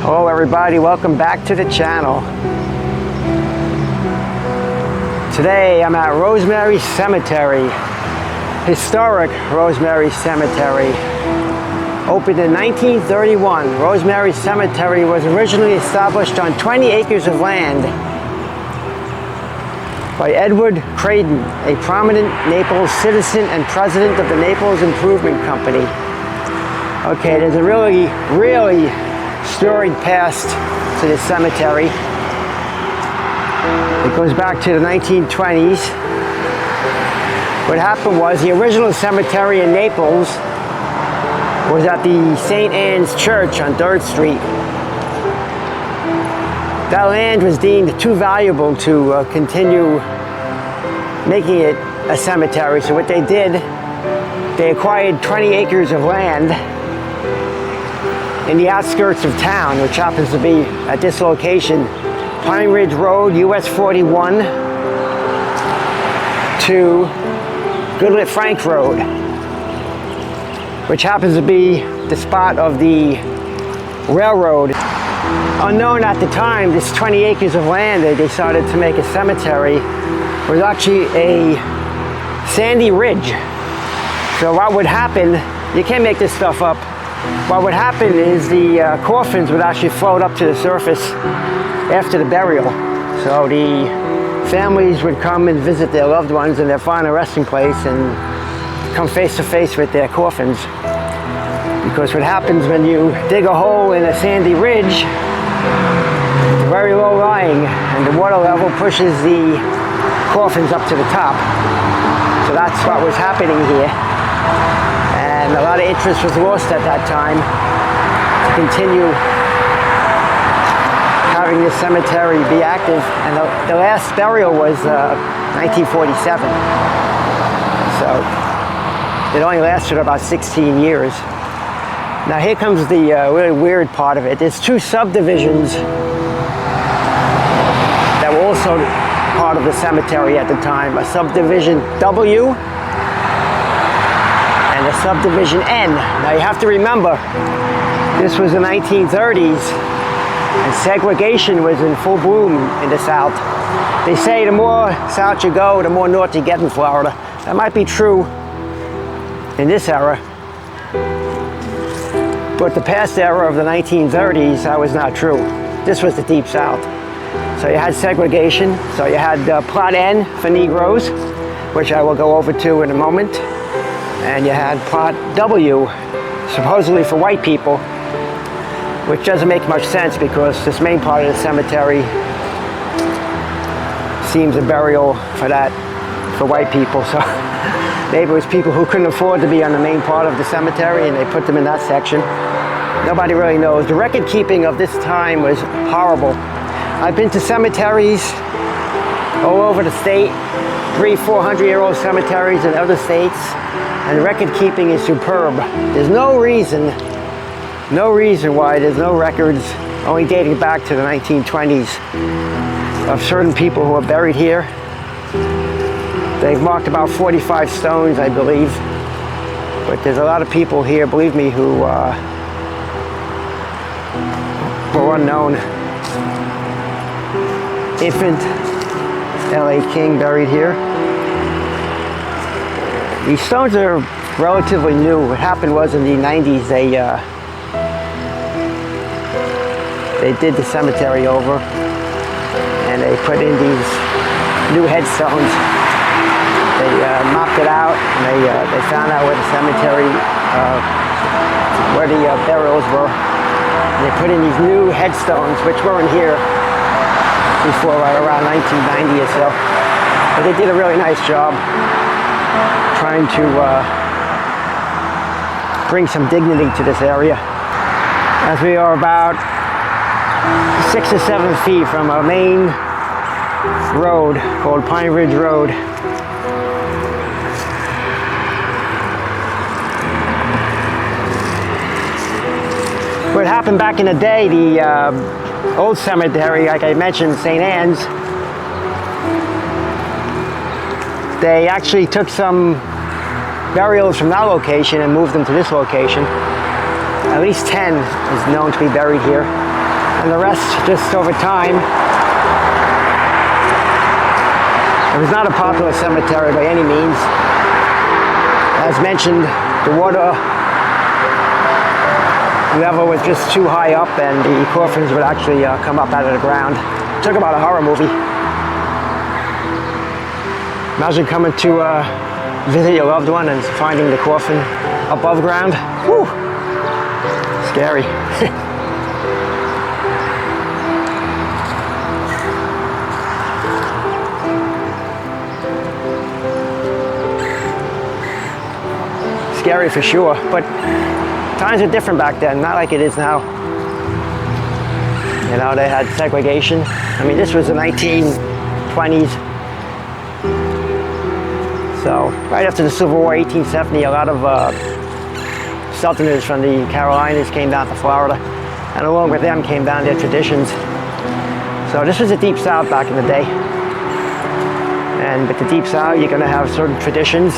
Hello everybody, welcome back to the channel. Today I'm at Rosemary Cemetery, historic Rosemary Cemetery. Opened in 1931, Rosemary Cemetery was originally established on 20 acres of land by Edward Creighton, a prominent Naples citizen and president of the Naples Improvement Company. Okay, there's a really storied past to this cemetery. It goes back to the 1920s. What happened was the original cemetery in Naples was at the St. Anne's Church on 3rd Street. That land was deemed too valuable to continue making it a cemetery. So what they did, they acquired 20 acres of land in the outskirts of town, which happens to be at this location, Pine Ridge Road, US 41 to Goodlet Frank Road, which happens to be the spot of the railroad. Unknown at the time, this 20 acres of land they decided to make a cemetery was actually a sandy ridge. So what would happen, you can't make this stuff up, what would happen is the coffins would actually float up to the surface after the burial. So the families would come and visit their loved ones in their final resting place and come face to face with their coffins. Because what happens when you dig a hole in a sandy ridge, it's very low lying, and the water level pushes the coffins up to the top. So that's what was happening here. And a lot of interest was lost at that time to continue having this cemetery be active. And the last burial was 1947. So it only lasted about 16 years. Now here comes the really weird part of it. There's two subdivisions that were also part of the cemetery at the time. A subdivision W and a subdivision N. Now you have to remember, this was the 1930s and segregation was in full bloom in the South. They say the more south you go, the more north you get in Florida. That might be true in this era, but the past era of the 1930s, that was not true. This was the Deep South. So you had segregation, so you had Plot N for Negroes, which I will go over to in a moment. And you had Plot W, supposedly for white people, which doesn't make much sense because this main part of the cemetery seems a burial for white people. So maybe it was people who couldn't afford to be on the main part of the cemetery and they put them in that section. Nobody really knows. The record keeping of this time was horrible. I've been to cemeteries all over the state, 300-400-year-old cemeteries in other states, and the record keeping is superb. There's no reason why there's no records, only dating back to the 1920s, of certain people who are buried here. They've marked about 45 stones, I believe, but there's a lot of people here, believe me, who were unknown. Infant L.A. King buried here. These stones are relatively new. What happened was in the 90s they did the cemetery over and they put in these new headstones. They mopped it out and they found out where the cemetery, where the burials were. And they put in these new headstones, which weren't here before around 1990 or so. But they did a really nice job trying to bring some dignity to this area. As we are about 6 or 7 feet from a main road called Pine Ridge Road. What happened back in the day, the old cemetery, like I mentioned, St. Anne's, they actually took some burials from that location and moved them to this location. At least 10 is known to be buried here. and the rest just over time. It was not a popular cemetery by any means. As mentioned, the water level was just too high up and the coffins would actually come up out of the ground. Talk about a horror movie. Imagine coming to visit your loved one and finding the coffin above ground. Whew. Scary. Scary for sure, but times were different back then, not like it is now. You know, they had segregation. I mean, this was the 1920s. So, right after the Civil War, 1870, a lot of Southerners from the Carolinas came down to Florida, and along with them came down their traditions. So this was the Deep South back in the day. And with the Deep South, you're gonna have certain traditions,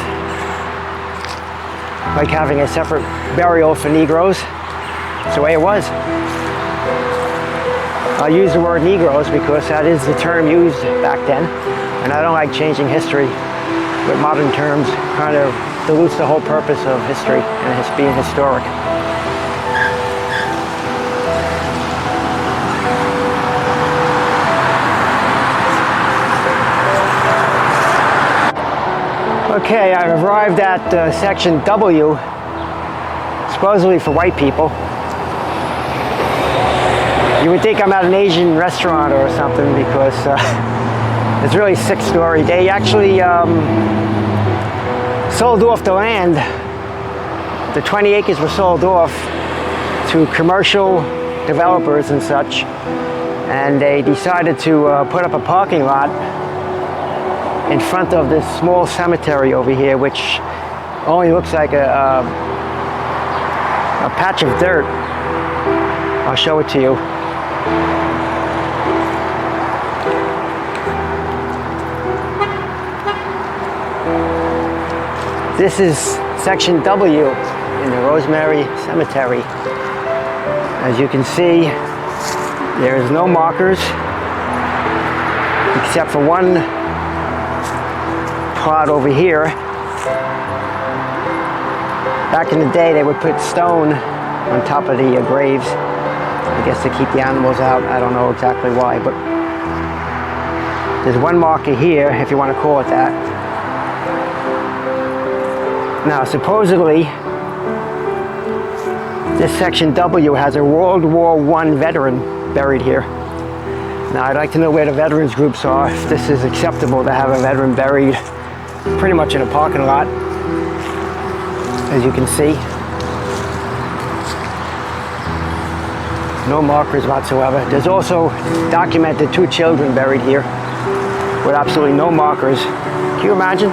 like having a separate burial for Negroes. It's the way it was. I'll use the word Negroes because that is the term used back then, and I don't like changing history with modern terms. Kind of dilutes the whole purpose of history and being historic. Okay, I've arrived at section W, supposedly for white people. You would think I'm at an Asian restaurant or something because it's really 6-story. They actually sold off the land. The 20 acres were sold off to commercial developers and such, and they decided to put up a parking lot in front of this small cemetery over here, which only looks like a patch of dirt. I'll show it to you. This is section W in the Rosemary Cemetery. As you can see, there is no markers except for one plot over here. Back in the day, they would put stone on top of the graves, I guess to keep the animals out. I don't know exactly why, but there's one marker here, if you want to call it that. Now, supposedly, this section W has a World War I veteran buried here. Now, I'd like to know where the veterans groups are, if this is acceptable to have a veteran buried pretty much in a parking lot, as you can see. No markers whatsoever. There's also documented 2 children buried here with absolutely no markers. Can you imagine?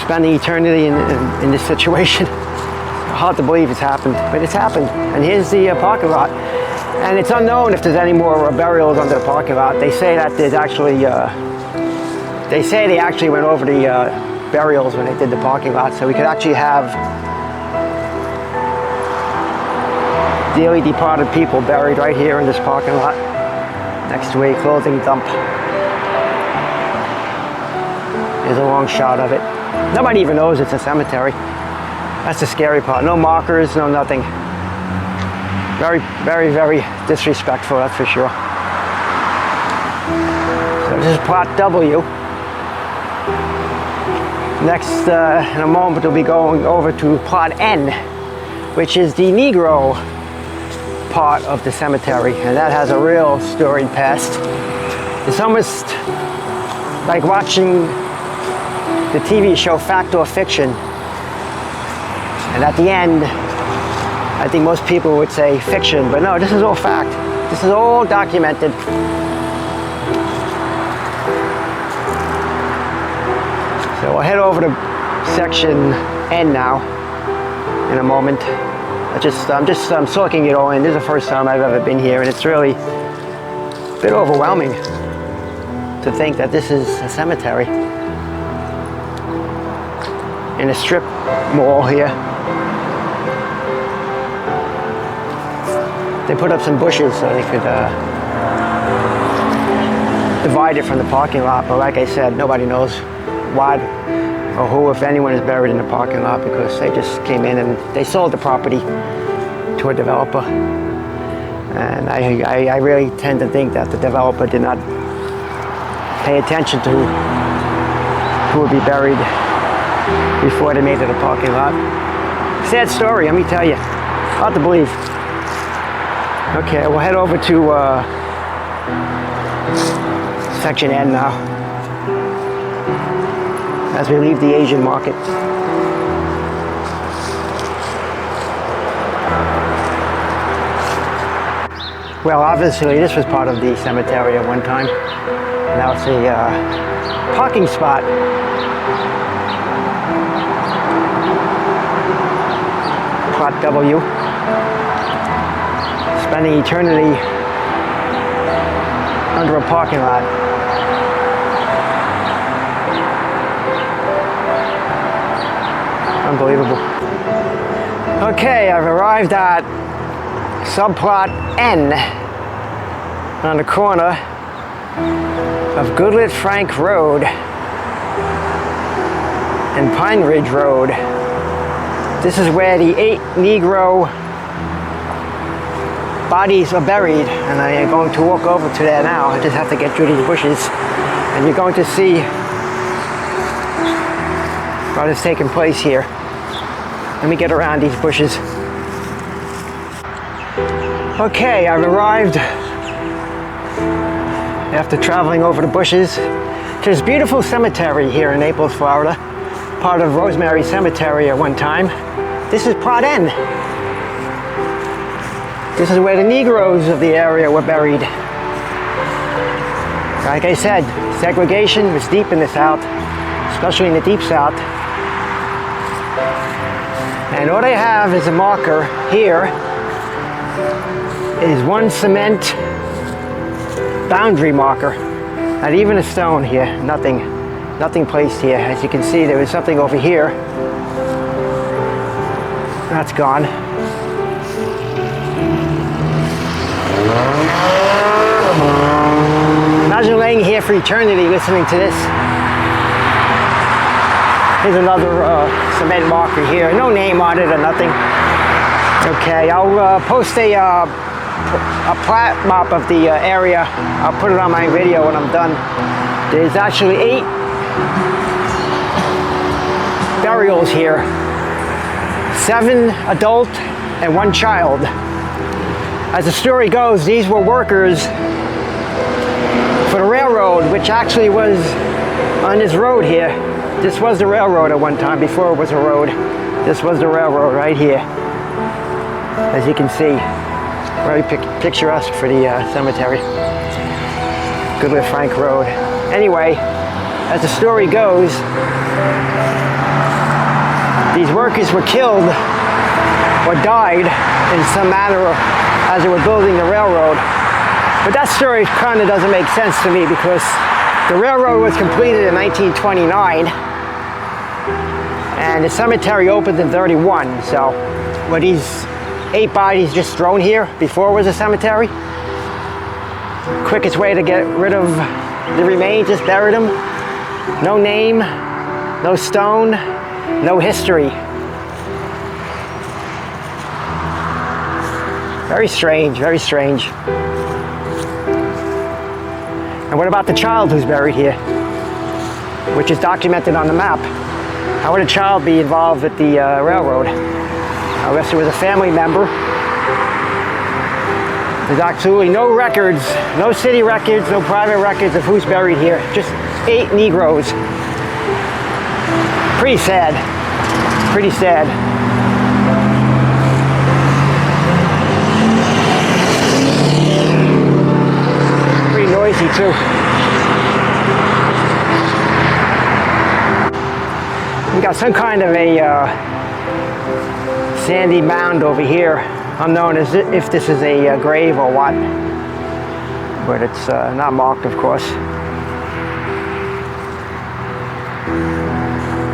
Spending eternity in this situation. Hard to believe it's happened, but it's happened. And here's the parking lot. And it's unknown if there's any more burials under the parking lot. They say that there's actually, they say they actually went over the burials when they did the parking lot, so we could actually have dearly departed people buried right here in this parking lot next to a clothing dump. Here's a long shot of it. Nobody even knows it's a cemetery. That's the scary part. No markers, no nothing. Very, very, very disrespectful, that's for sure. So this is plot W. Next, in a moment, we'll be going over to plot N, which is the Negro part of the cemetery, and that has a real storied past. It's almost like watching the TV show Fact or Fiction, and at the end, I think most people would say fiction, but no, this is all fact. This is all documented. So we'll head over to section N now in a moment. I'm soaking it all in. This is the first time I've ever been here, and it's really a bit overwhelming to think that this is a cemetery in a strip mall here. They put up some bushes so they could divide it from the parking lot, but like I said, nobody knows what or who, if anyone, is buried in the parking lot, because they just came in and they sold the property to a developer. And I really tend to think that the developer did not pay attention to who would be buried before they made it a parking lot. Sad story, let me tell you. Hard to believe. Okay, we'll head over to Section N now, as we leave the Asian market. Well, obviously this was part of the cemetery at one time. Now it's a parking spot. Plot W. Spending eternity under a parking lot. Unbelievable. Okay, I've arrived at subplot N on the corner of Goodlet Frank Road and Pine Ridge Road. This is where the 8 Negro bodies are buried, and I am going to walk over to there now. I just have to get through these bushes, and you're going to see what is taking place here. Let me get around these bushes. Okay, I've arrived after traveling over the bushes to this beautiful cemetery here in Naples, Florida, part of Rosemary Cemetery at one time. This is Plot N. This is where the Negroes of the area were buried. Like I said, segregation was deep in the South, especially in the Deep South. And all they have is a marker here is one cement boundary marker. Not even a stone here, nothing placed here. As you can see, there was something over here. That's gone. Imagine laying here for eternity listening to this. Here's another cement marker here. No name on it or nothing. Okay, I'll post a plat map of the area. I'll put it on my video when I'm done. There's actually 8 burials here. 7 adult and 1 child. As the story goes, these were workers for the railroad, which actually was on this road here. This was the railroad at one time, before it was a road. This was the railroad right here. As you can see, very picturesque for the cemetery. Goodlet Frank Road. Anyway, as the story goes, these workers were killed or died in some manner as they were building the railroad. But that story kind of doesn't make sense to me, because the railroad was completed in 1929 and the cemetery opened in 31. So were these 8 bodies just thrown here before it was a cemetery? Quickest way to get rid of the remains, just bury them. No name, no stone, no history. Very strange, very strange. And what about the child who's buried here, which is documented on the map? How would a child be involved with the railroad? Unless it was a family member. There's absolutely no records, no city records, no private records of who's buried here. Just 8 Negroes. Pretty sad. Pretty sad. Pretty noisy too. We got some kind of a sandy mound over here, unknown as if this is a grave or what, but it's not marked, of course.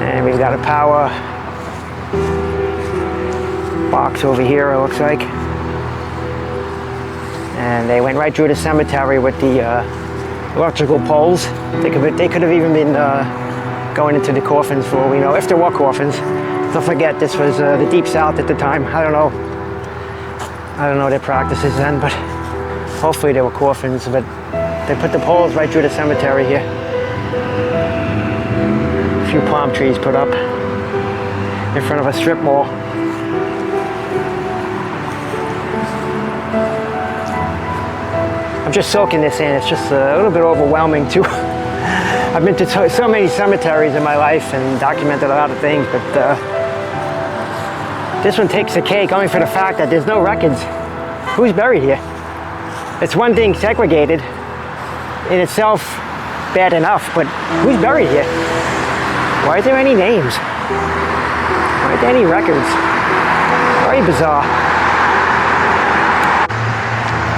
And we've got a power box over here, it looks like. and they went right through the cemetery with the electrical poles. They could have even been going into the coffins for all we know, if there were coffins. Don't forget, this was the Deep South at the time. I don't know their practices then, but hopefully there were coffins. But they put the poles right through the cemetery here. A few palm trees put up in front of a strip mall. I'm just soaking this in. It's just a little bit overwhelming too. I've been to so many cemeteries in my life and documented a lot of things, but this one takes the cake only for the fact that there's no records. Who's buried here? It's one thing segregated in itself, bad enough, but who's buried here? Why are there any names? Why are there any records? Very bizarre.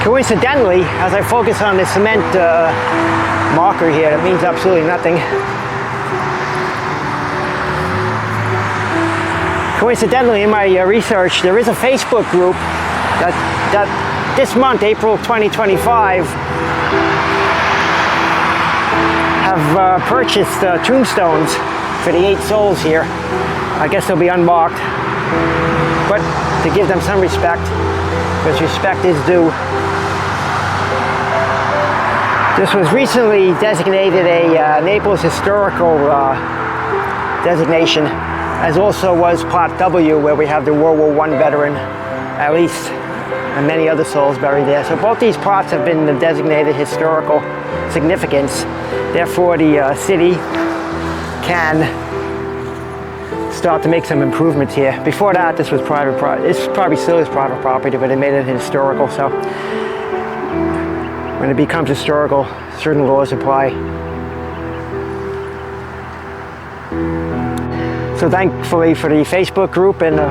Coincidentally, as I focus on the cement marker here, that means absolutely nothing. Coincidentally, in my research, there is a Facebook group that this month, April 2025, have purchased tombstones for the 8 souls here. I guess they'll be unmarked, but to give them some respect, because respect is due. This was recently designated a Naples historical designation, as also was Plot W, where we have the World War I veteran, at least, and many other souls buried there. So both these plots have been designated historical significance. Therefore, the city can start to make some improvements here. Before that, this was private property. This probably still is private property, but they made it historical. So when it becomes historical, certain laws apply. So thankfully for the Facebook group and a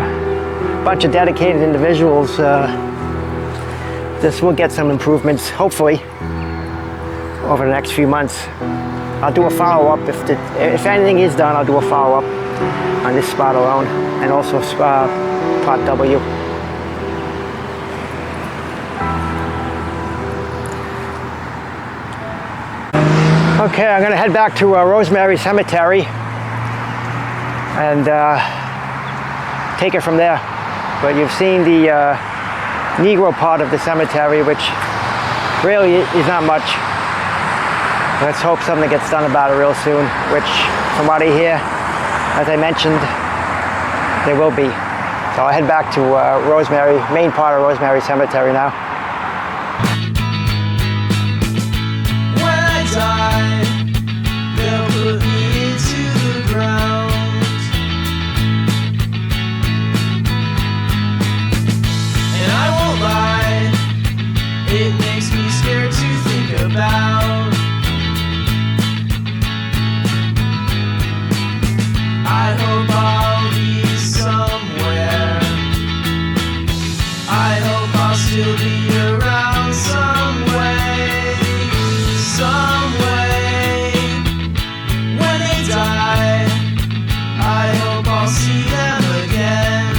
bunch of dedicated individuals, this will get some improvements, hopefully, over the next few months. I'll do a follow-up. If anything is done, I'll do a follow-up on this spot alone, and also Plot W. Okay, I'm gonna head back to Rosemary Cemetery and take it from there. But you've seen the Negro part of the cemetery, which really is not much. Let's hope something gets done about it real soon, which, from what I hear, as I mentioned, there will be. So I'll head back to Rosemary, main part of Rosemary Cemetery now. They'll put me into the ground, and I won't lie, it makes me scared to think about. I hope I'll be somewhere, I hope I'll still be around some way, some way. I hope I'll see them again.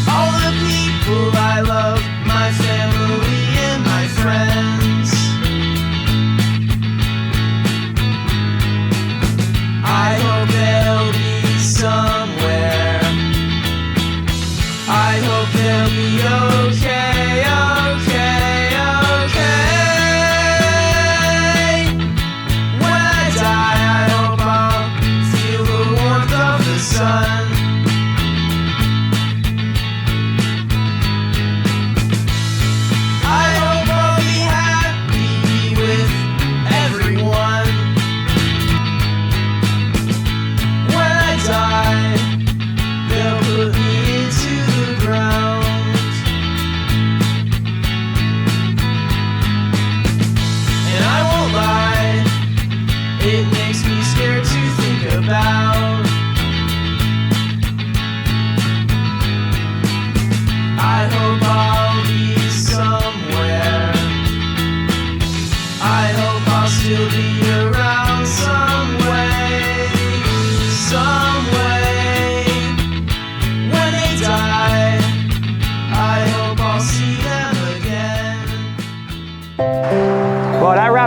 All the people I love, my family and my friends, I hope they'll be somewhere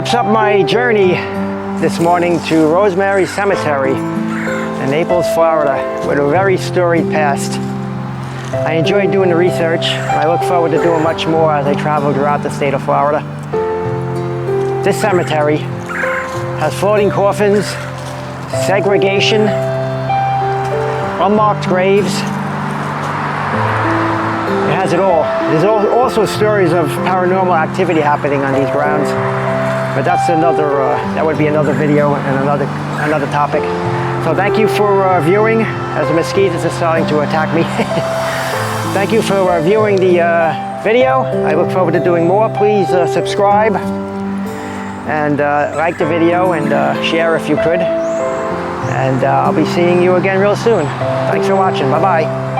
wraps up my journey this morning to Rosemary Cemetery in Naples, Florida, with a very storied past. I enjoyed doing the research, and I look forward to doing much more as I travel throughout the state of Florida. This cemetery has floating coffins, segregation, unmarked graves. It has it all. There's also stories of paranormal activity happening on these grounds, but that's another. That would be another video and another topic. So thank you for viewing, as the mosquitoes are starting to attack me. Thank you for viewing the video. I look forward to doing more. Please subscribe and like the video and share if you could. And I'll be seeing you again real soon. Thanks for watching. Bye-bye.